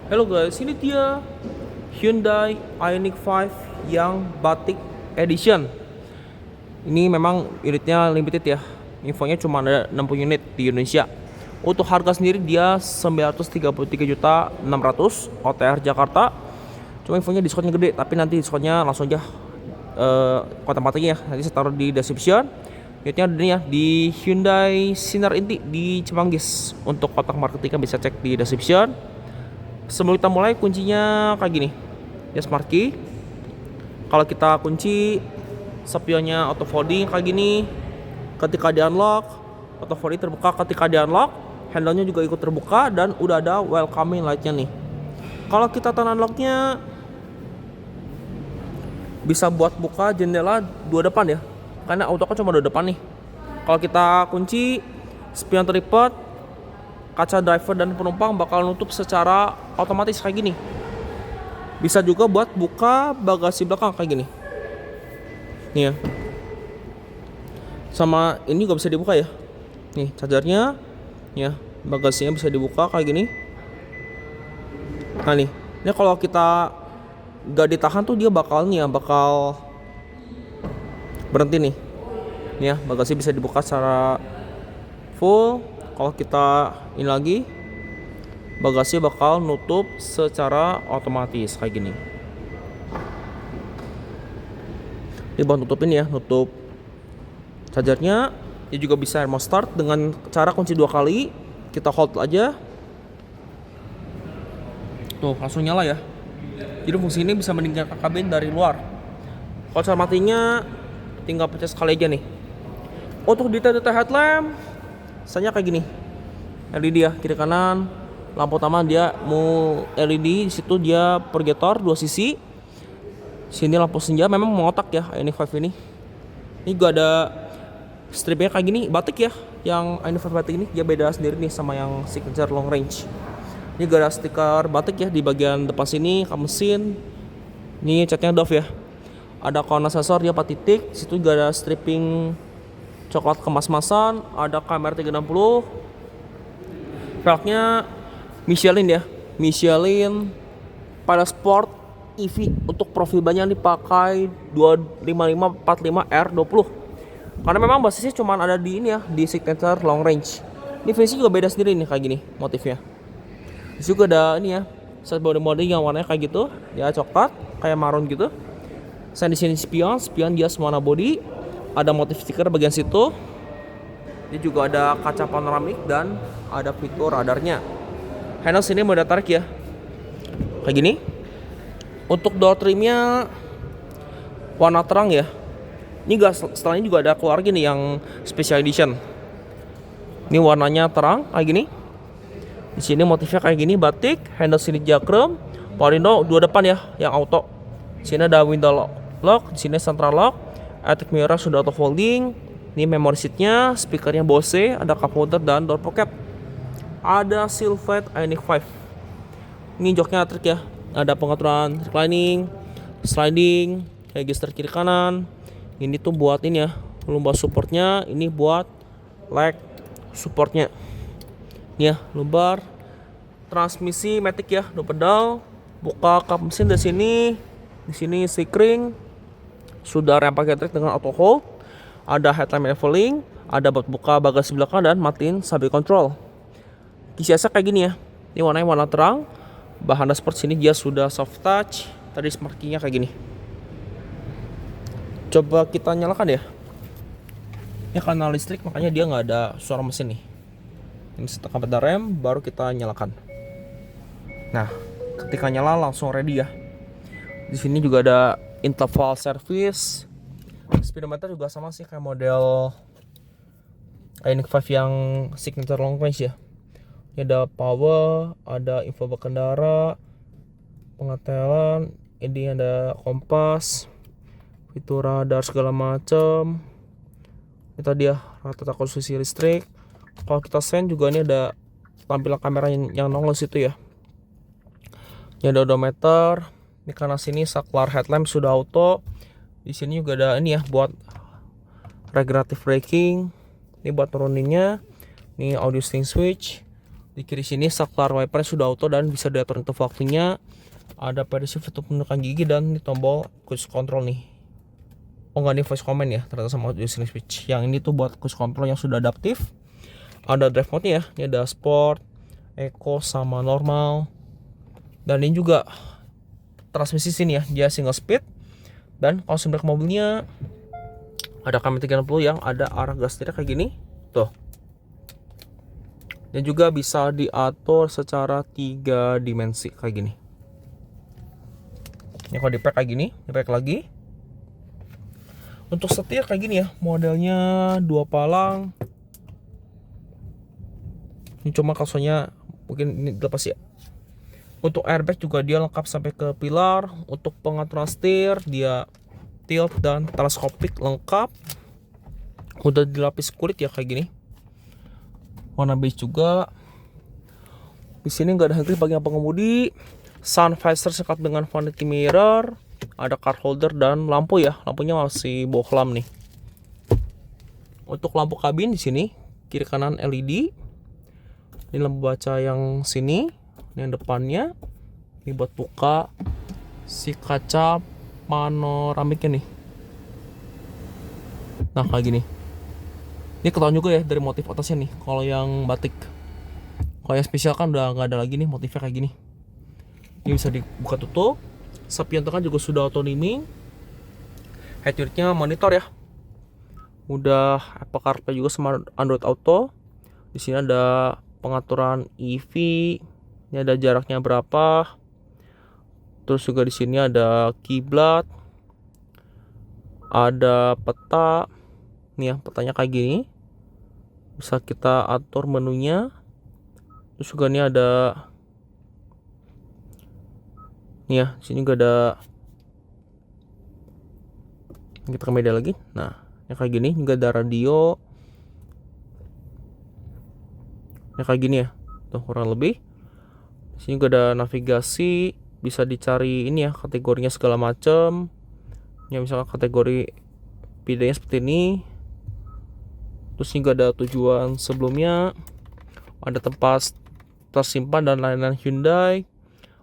Halo guys, ini dia Hyundai Ioniq 5 yang Batik Edition. Ini memang unitnya limited ya. Infonya cuma ada 60 unit di Indonesia. Untuk harga sendiri dia 933.600.000 OTR Jakarta. Cuma infonya diskonnya gede, tapi nanti diskonnya langsung aja kontak batiknya ya. Nanti saya taruh di description. Unitnya ada ya di Hyundai Sinar Inti di Cimanggis. Untuk kontak marketingnya bisa cek di description. Sebelum kita mulai, kuncinya kayak gini ya, smart key. Kalau kita kunci, spionnya auto folding kayak gini. Ketika di unlock, auto folding terbuka. Ketika di unlock, handle-nya juga ikut terbuka. Dan udah ada welcoming light-nya nih. Kalau kita tahan unlock-nya, bisa buat buka jendela dua depan ya, karena auto kan cuma dua depan nih. Kalau kita kunci, spion terlipat, kaca driver dan penumpang bakal nutup secara otomatis kayak gini. Bisa juga buat buka bagasi belakang kayak gini. Nih ya. Sama ini juga bisa dibuka ya. Nih chargernya, ya bagasinya bisa dibuka kayak gini. Nah nih, ini kalau kita gak ditahan tuh dia bakal berhenti nih. Nih ya, bagasi bisa dibuka secara full. Kalau kita ini lagi, bagasi bakal nutup secara otomatis kayak gini. Ini buat nutupin ya, nutup chargernya. Dia juga bisa remote start dengan cara kunci 2 kali. Kita hold aja. Tuh, langsung nyala ya. Jadi fungsi ini bisa meninggalkan kabin dari luar. Kalau cara matinya tinggal pencet sekali aja nih. Untuk detail-detail headlamp, misalnya kayak gini, LED ya, kiri kanan. Lampu utama dia mau LED, di situ dia proyektor 2 sisi. Sini lampu senja, memang mengotak ya Ioniq 5 ini. Ini juga ada stripnya kayak gini, batik ya. Yang Ioniq 5 batik ini dia beda sendiri nih sama yang signature long range. Ini juga ada stiker batik ya di bagian depan sini, kap mesin. Ini catnya Dove ya. Ada kondensator dia 4 titik. Di situ juga ada stripping coklat kemas-masan, ada kamera 360. Velgnya Michelin ya, Michelin pada Sport EV. Untuk profil bannya dipakai 255 R20. Karena memang basisnya cuma ada di ini ya, di signature long range. Ini finishnya juga beda sendiri nih kayak gini motifnya. Terus juga ada ini ya, set body molding yang warnanya kayak gitu, ya coklat, kayak marun gitu. Saya di sini spion dia warna body. Ada motif stiker bagian situ. Ini juga ada kaca panoramik dan ada fitur radarnya. Handle sini mau tarik ya, kayak gini. Untuk door trimnya warna terang ya. Ini setelahnya juga ada keluar gini yang special edition. Ini warnanya terang kayak gini. Di sini motifnya kayak gini, batik. Handle sini jakrum. Power window 2 depan ya, yang auto. Di sini ada window lock, di sini central lock. Electric mirror sudah auto folding. Ini memory seatnya, speakernya Bose, ada cup holder dan door pocket. Ada Silhouette Ioniq 5. Ini joknya elektrik ya. Ada pengaturan reclining, sliding, register kiri kanan. Ini tuh buat ini ya, lumbar supportnya. Ini buat leg supportnya. Ini ya, lumbar. Transmisi matic ya, 2 pedal. Buka kap mesin dari sini. Di sini steering. Sudah rem pakai elektrik dengan auto hold. Ada headlamp leveling, ada buat buka bagasi belakang dan matiin stabil control. Kisiasa kayak gini ya. Ini warnanya warna terang. Bahan dashboard sini dia sudah soft touch. Tadi smart key-nya kayak gini. Coba kita nyalakan ya. Ini karena listrik makanya dia nggak ada suara mesin nih. Ini setekan pedal rem baru kita nyalakan. Nah, ketika nyala langsung ready ya. Di sini juga ada interval service. Speedometer juga sama sih kayak model Ioniq 5 yang signature long range ya. Ini ada power, ada info berkendara, pengetelan, ini ada kompas, fitur radar segala macam. Ini tadi ya rata-rata konsumsi listrik. Kalau kita send juga ini ada tampilan kamera yang nongol situ ya. Ini ada odometer. Ini karena sini saklar headlamp sudah auto. Di sini juga ada ini ya buat regenerative braking. Ini buat turuninnya. Ini audio steering switch. Di kiri sini saklar wiper sudah auto dan bisa diatur untuk waktunya. Ada pedal shift untuk menekan gigi dan ini tombol cruise control nih. Oh enggak, ini voice command ya, ternyata sama using switch. Yang ini tuh buat cruise control yang sudah adaptif. Ada drive mode ya, ini ada sport, eco sama normal. Dan ini juga transmisi sini ya, dia single speed. Dan kalau sebelah mobilnya ada kamera 360 yang ada arah gas setirnya kayak gini tuh. Dan juga bisa diatur secara 3 dimensi kayak gini. Ini kalau di pack kayak gini, di pack lagi. Untuk setir kayak gini ya, modelnya 2 palang. Ini cuma kalsonya mungkin ini dilepas ya. Untuk airbag juga dia lengkap sampai ke pilar. Untuk pengaturan setir dia tilt dan teleskopik lengkap. Udah dilapis kulit ya kayak gini. Warna beige juga. Di sini nggak ada handbrake bagi yang pengemudi. Sun visor sekat dengan vanity mirror. Ada card holder dan lampu ya. Lampunya masih bohlam nih. Untuk lampu kabin di sini kiri kanan LED. Ini lampu baca yang sini. Ini yang depannya. Ini buat buka si kaca panoramiknya nih. Nah kayak gini. Ini ketahuan juga ya dari motif atasnya nih. Kalau yang batik, kalau yang spesial kan udah nggak ada lagi nih motifnya kayak gini. Ini bisa dibuka tutup. Spion tengah juga sudah auto dimming. Head unitnya monitor ya. Udah Apple CarPlay juga sama Android Auto. Di sini ada pengaturan EV. Ini ada jaraknya berapa. Terus juga di sini ada kiblat. Ada peta. Nih ya, petanya kayak gini. Bisa kita atur menunya. Terus juga ini ada nih ya, sini juga ada. Kita ke media lagi. Nah, yang kayak gini juga ada radio. Yang kayak gini ya. Tuh kurang lebih. Sini juga ada navigasi, bisa dicari ini ya kategorinya segala macam. Ya misalnya kategori PD-nya seperti ini. Terus juga ada tujuan sebelumnya. Ada tempat tersimpan dan lain-lain Hyundai.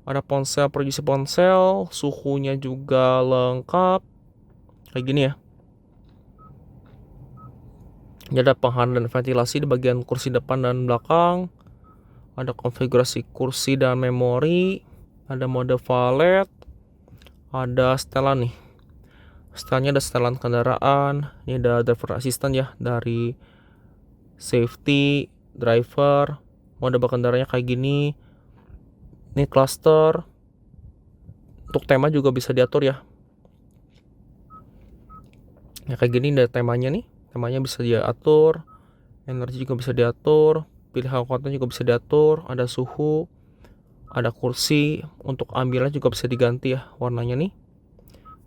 Ada ponsel, proyeksi ponsel, suhunya juga lengkap. Kayak gini ya. Ini ada penghalang dan ventilasi di bagian kursi depan dan belakang. Ada konfigurasi kursi dan memori. Ada mode valet. Ada setelan nih. Setelahnya ada setelan kendaraan. Ini ada driver assistant ya, dari safety, driver. Mode bak kendaraannya kayak gini. Ini cluster. Untuk tema juga bisa diatur ya. Ya kayak gini ada temanya nih. Temanya bisa diatur. Energi juga bisa diatur. Pilihan konten juga bisa diatur. Ada suhu. Ada kursi. Untuk ambilnya juga bisa diganti ya warnanya nih.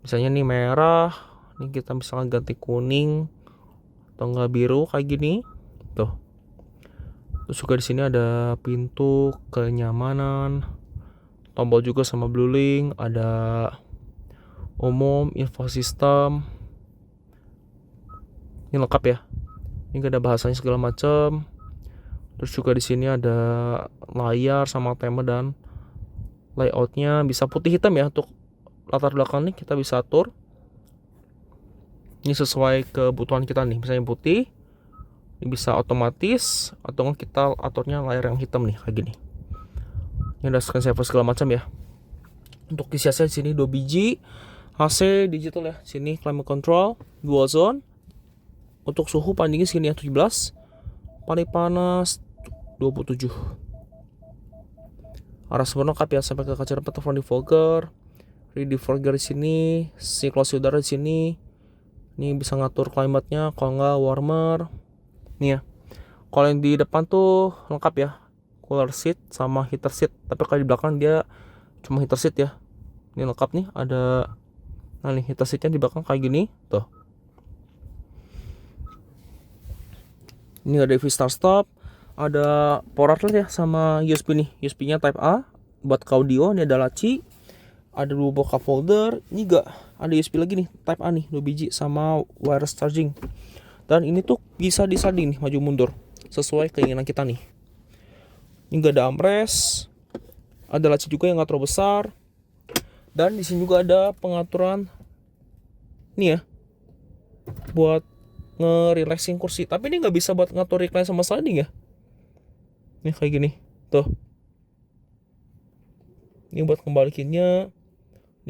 Misalnya nih merah. Ini kita misalnya ganti kuning atau enggak biru kayak gini. Tuh. Terus juga di sini ada pintu kenyamanan, tombol juga sama blue link, ada umum, info sistem. Ini lengkap ya. Ini gak ada bahasanya segala macam. Terus juga di sini ada layar sama tema dan layoutnya bisa putih hitam ya. Untuk latar belakang nih kita bisa atur. Ini sesuai kebutuhan kita nih. Misalnya putih. Ini bisa otomatis atau kita aturnya layar yang hitam nih kayak gini. Ini ada screen saver segala macam ya. Untuk isi AC di sini 2 biji. AC digital ya. Sini climate control, dual zone. Untuk suhu paling dingin sini ya 17. Paling panas 27. Arah sempurna lengkap ya sampai ke kaca depan front defogger. Rear defogger di sini, sirkulasi udara di sini. Ini bisa ngatur climate-nya, kalau enggak warmer. Nih ya. Kalau yang di depan tuh lengkap ya. Cooler seat sama heater seat. Tapi kalau di belakang dia cuma heater seat ya. Ini lengkap nih, ada nah nih heater seatnya di belakang kayak gini, tuh. Ini ada EV start stop, ada power outlet ya sama USB nih. USB-nya Type A buat ke audio, ini ada laci. Ada 2 buah cup holder. Ini juga ada USB lagi nih, Type A nih, 2 biji sama wireless charging. Dan ini tuh bisa disanding nih, maju mundur sesuai keinginan kita nih. Ini nggak ada armrest, ada laci juga yang nggak terlalu besar, dan di sini juga ada pengaturan nih ya buat nge-relaxing kursi. Tapi ini nggak bisa buat ngatur recline sama sliding ya. Ini kayak gini tuh. Ini buat kembalikinnya.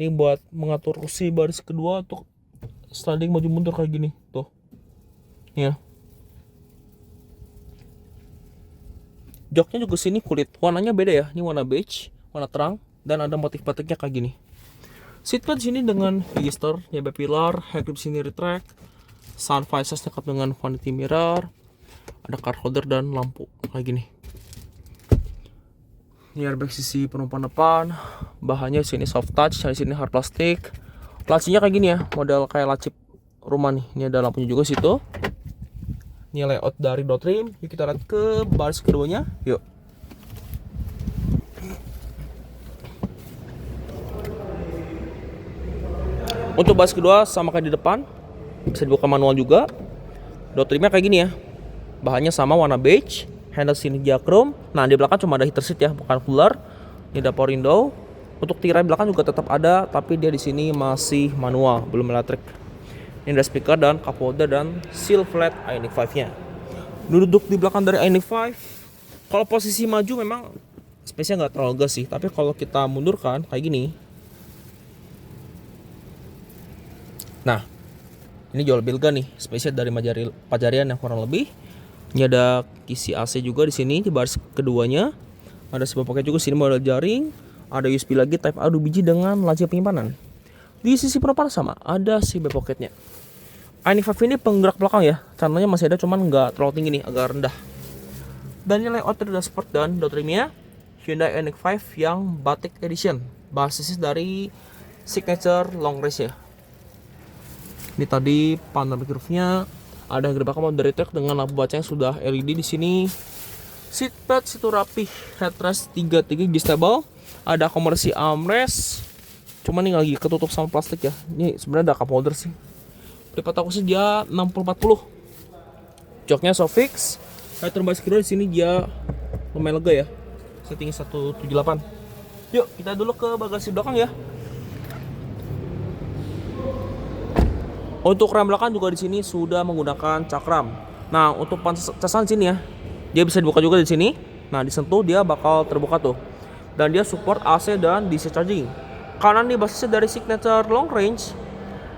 Ini buat mengatur kursi baris kedua untuk sliding maju mundur kayak gini tuh. Ya. Joknya juga sini kulit, warnanya beda ya. Ini warna beige, warna terang, dan ada motif batiknya kayak gini. Seatbelt sini dengan register, ya pilar, head grip sini retract, sun visors lengkap dengan vanity mirror, ada card holder dan lampu kayak gini. Ini airbag sisi penumpang depan, bahannya sini soft touch, di sini hard plastik. Lacinya kayak gini ya, model kayak laci rumah nih. Ini ada lampunya juga situ. Ini layout dari door trim. Yuk kita lihat ke baris keduanya. Yuk. Untuk baris kedua sama kayak di depan, bisa dibuka manual juga. Door trimnya kayak gini ya. Bahannya sama warna beige. Handle sini diakrom. Nah di belakang cuma ada heater seat ya, bukan cooler. Ini ada power window. Untuk tirai belakang juga tetap ada, tapi dia di sini masih manual, belum elektrik. Ini ada speaker dan cup holder dan seal flat Ioniq 5-nya. Duduk di belakang dari Ioniq 5, kalau posisi maju memang space-nya nggak terlalu gas sih, tapi kalau kita mundurkan kayak gini, nah ini jauh lebih lega nih, space-nya dari Pajarian yang kurang lebih. Ini ada kisi AC juga di sini di baris keduanya. Ada sebuah pocket juga sini model jaring. Ada USB lagi Type A 2 biji dengan laci penyimpanan. Di sisi penumpang sama ada si back pocketnya. Ioniq 5 ini penggerak belakang ya, channelnya masih ada cuman nggak terlalu tinggi nih, agak rendah. Dan ini layout dari dashboard dan door trimnya Hyundai Ioniq 5 yang Batik Edition, basisnya dari signature long range ya. Ini tadi panoramic roof-nya, ada gerbang mode retract dengan lampu baca yang sudah LED di sini. Seatbelt situ rapih, headrest 3 adjustable, ada akomodasi armrest. Cuman ini lagi ketutup sama plastik ya. Ini sebenarnya ada cup holder sih. Lipat aku sih dia 60-40. Joknya Sofix. Headroom baris kedua di sini dia lumayan lega ya. Settingnya 178. Yuk kita dulu ke bagasi belakang ya. Untuk rem belakang juga di sini sudah menggunakan cakram. Nah untuk casan sini ya, dia bisa dibuka juga di sini. Nah disentuh dia bakal terbuka tuh. Dan dia support AC dan DC charging. Karena ini basisnya dari signature long range,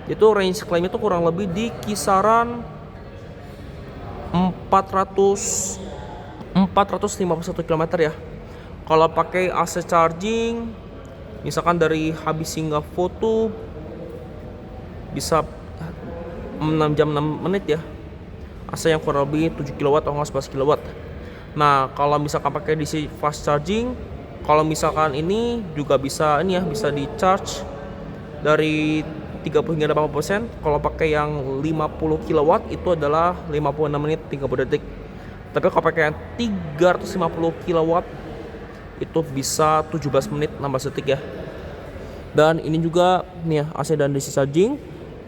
itu range claim itu kurang lebih di kisaran 451 km ya. Kalau pakai AC charging, misalkan dari habis singgah foto bisa 6 jam 6 menit ya. AC yang kurang lebih 7 kW atau 11 kW. Nah, kalau misalkan pakai DC fast charging, kalau misalkan ini juga bisa ini ya, bisa di charge dari 30 hingga 80%. Kalau pakai yang 50 kW itu adalah 56 menit 30 detik. Tapi kalau pakai yang 350 kW itu bisa 17 menit 16 detik ya. Dan ini juga nih ya, AC dan DC charging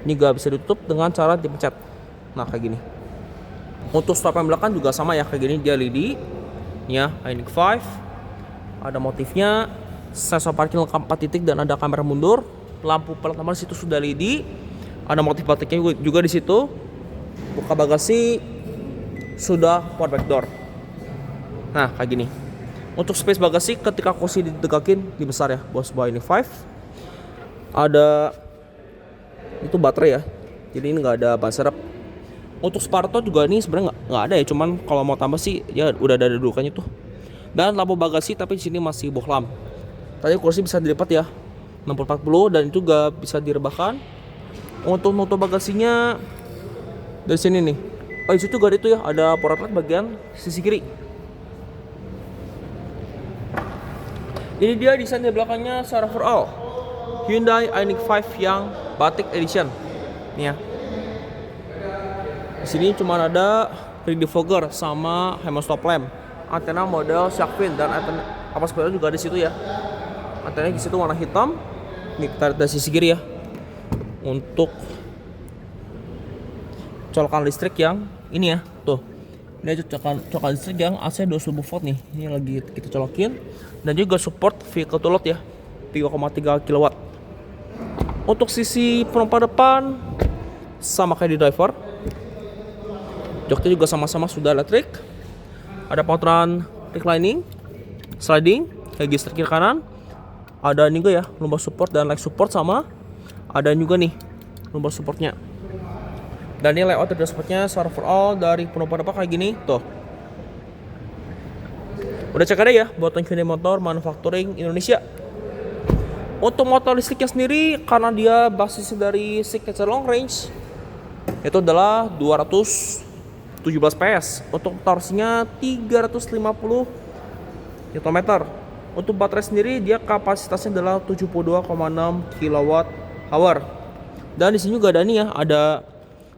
ini juga bisa ditutup dengan cara dipencet. Nah kayak gini. Untuk stop yang belakang juga sama ya, kayak gini dia LED ya, Ioniq 5. Ada motifnya, sensor parking lengkap 4 titik dan ada kamera mundur. Lampu plat nomor situ sudah LED. Ada motif batiknya juga di situ. Buka bagasi sudah power back door. Nah kayak gini. Untuk space bagasi ketika kursi ditegakin lebih besar ya, bos sebuah Ioniq 5. Ada itu baterai ya, jadi ini nggak ada ban serep. Untuk Sparto juga ini sebenarnya nggak ada ya, cuman kalau mau tambah sih ya udah ada dudukannya tuh. Dan lampu bagasi tapi di sini masih bohlam. Tadi kursi bisa dilipat ya 60-40 dan itu juga bisa direbahkan. Untuk nutup bagasinya dari sini nih. Oh itu juga itu ya, ada power outlet bagian sisi kiri. Ini dia desain di belakangnya secara overall. Hyundai Ioniq 5 yang Batik Edition. Nih ya. Di sini cuma ada rear defogger sama HEMA stop lamp. Antena model shark fin dan antena apa spoiler juga di situ ya. Antena di situ warna hitam. Ini kita lihat dari sisi kiri ya. Untuk colokan listrik yang ini ya, tuh. Ini colokan listrik yang AC 2000 volt nih. Ini lagi kita colokin. Dan juga support vehicle to load ya, 3,3 kW. Untuk sisi penumpang depan sama kayak di driver. Joknya juga sama-sama sudah elektrik. Ada pengaturan reclining, sliding, register kiri kanan. Ada juga ya lumbar support dan leg support sama. Ada juga nih lumbar supportnya. Dan ini layout dashboardnya secara overall dari penumpang depan kayak gini tuh. Udah cek ada ya buatan Hyundai Motor Manufacturing Indonesia. Untuk motor listriknya sendiri karena dia basisnya dari signature long range itu adalah 217 PS. Untuk torsinya 350 Nm. Untuk baterai sendiri dia kapasitasnya adalah 72,6 kWh. Dan di sini juga ada nih ya, ada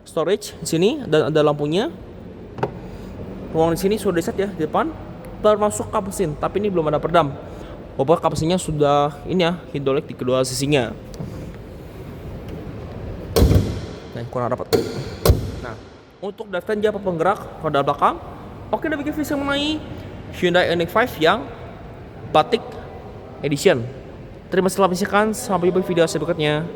storage di sini dan ada lampunya. Ruang di sini sudah diset ya di depan, termasuk kap mesin, tapi ini belum ada peredam. Walaupun kap mesinnya sudah ini ya, hidrolik di kedua sisinya. Nah, kurang rapat. Nah, untuk drivetrain dia penggerak roda belakang. Oke, udah bikin video mengenai Hyundai Ioniq 5 yang Batik Edition. Terima kasih telah menyaksikan, sampai jumpa di video berikutnya.